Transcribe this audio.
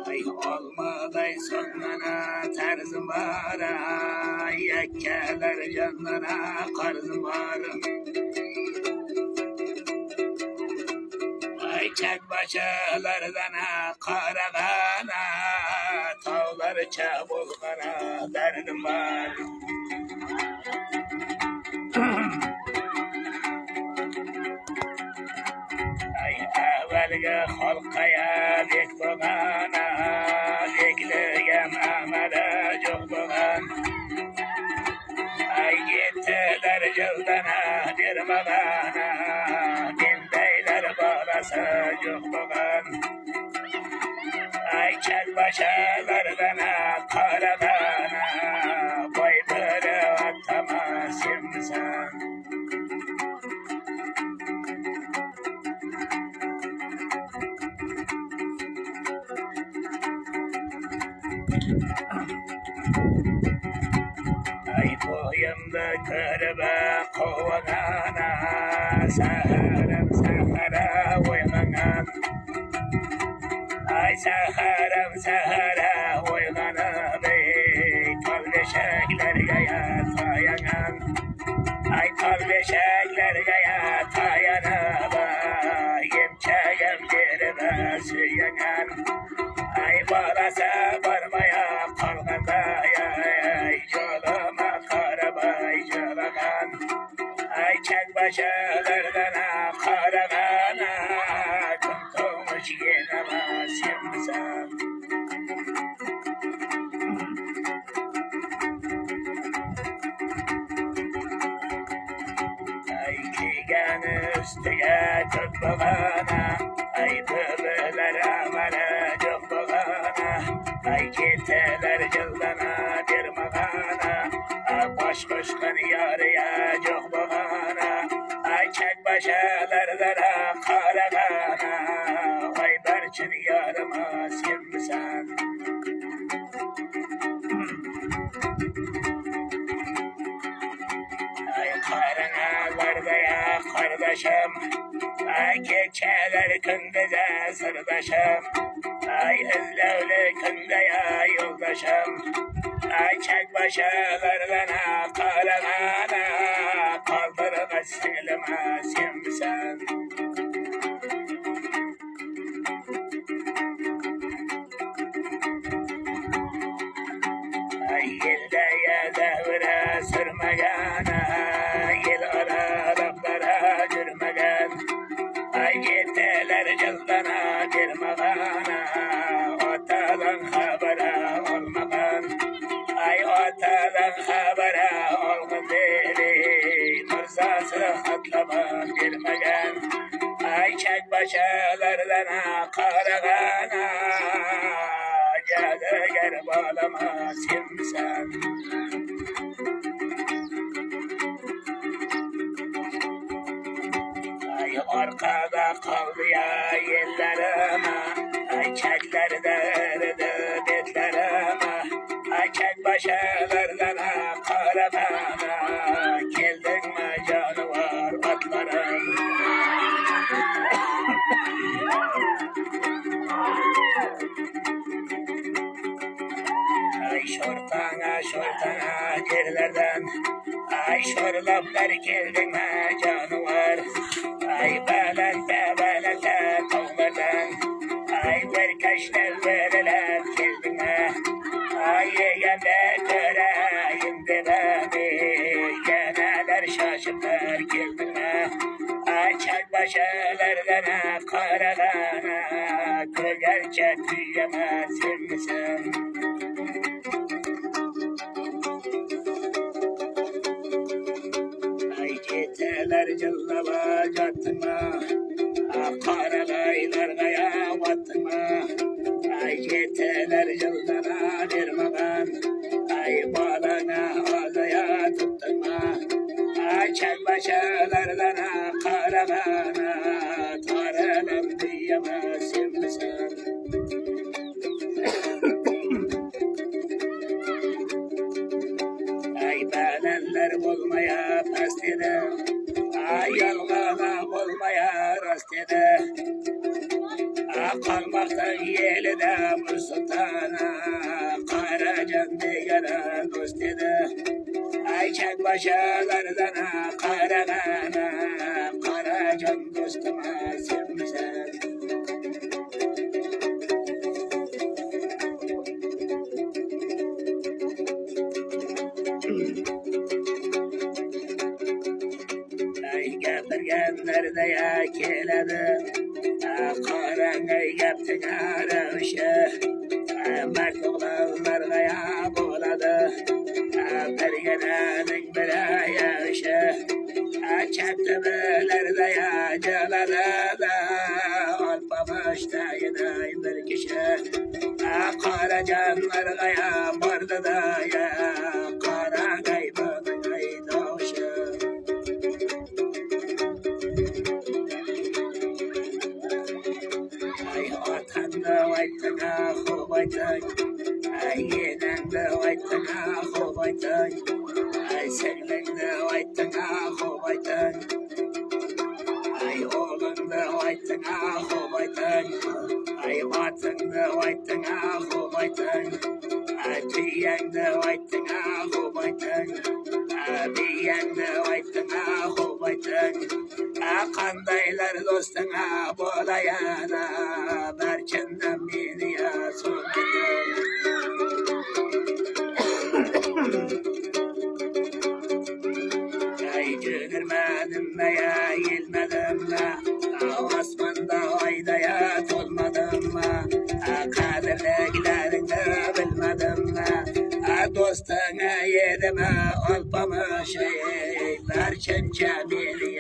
Ay olmaday sonuna tarzım var, ay yakkeler canlara karzım var. Ay çek başalardan karagana, tağları çabuklara derdim var. Ay evvelge halkaya bek boğana, bekleyen amele çok boğan. Ay gittiler cıldana dirmagana, dindeyler bağlasa çok boğan. Ay çek başalardan karagana, boy böyle atama simsen. Ay boyumda kırba kovagana, saharam sahara oyganan. Ay saharam sahara oygana bey, talbeşekler gaya tayanan. Ay talbeşekler gaya tayana bay, yemçeyem derime süyanan. Ay balasa varmaya kalkanda ay yoluma karabay jalagan. Ay çek başalardan karagana, tutmuş yenama simsan. Ay kigan üstüge tutmagana, ay böbeler amara cımbagana. Ay gittiler cıldana dirmagana, ay baş koşkan yarıya cımbagana. Ay çek başalardan karagana, ay berçin yarıma simsan. Ay karına vardaya kardeşim, ay keçeler kındıza sırdaşım. Ay hızlevli kındaya yoldaşım. Ay çek başalardan karagana, kaldırma silme simsen. Ay yılda ya devre sürmegana, yıl aralıklara girmegen. Ay gittiler cıldana girmegana, otadan habere olmagan. Ay otadan habere olgun deli, mırzası hatlaman girmegen. Ay çek başalardan karagana, cadıgar bağlama simsen. Ay arkada kaldı ya yerlerime, ay çekler derdi betlerime. Ay çek başalardan karagana, geldin mi canavar atlarım. Ay şortana yerlerden, ay şorlaplar geldin mi canavar. Ay belente tavlardan, ay verkeşler veriler geldin mi. Ay yegende göreyim de beni, geneler şaşıplar geldin mi. Ay çek başalardan karagana, gerçek diyemezsin misin? Ay geceler cıllava catma, karagaylar gaya vatma. Ay geceler cıldana dirmagan, ay balana azaya tutma. Ay çek başalardan karagana, taralam diyemezsin misin? Ay belenler olmaya pastede, ay yalgana olmaya rastede. Kalmaktan yelide bu sultana, Karacan digara dost dedi. Ay çek başalardan Karagana, Karacan dostuma sevmişsen. Ay getirgenler de ya keledi, Karangay yaptın aramışı, Mert oğlanlar ya buladı, Bergenenin bir ayaşı, Çaktı beler de ya caladı da, Olmamış da yine bir kişi, Karacanlar ya vardı da ya, Karangay bunun ay doğuşu. Ay otanda vaytana hobaytay, ay yenanda vaytana hobaytay, ay sevlende vaytana hobaytay, ay oğlanda vaytana hobaytay, ay vatanda vaytana hobaytay, ay tiyanda vaytana hobaytay, ay biyanda vaytana hobaytay. Kandaylar dostuna bolayana, Berçenden beni ya son gidiyor. Ay cügürmedim be ya, yelmedim be, Osman'da ayda ya tolmadım be, Kadirliklerini de bilmedim be, Dostuna yedime olmamış, Berçen cemili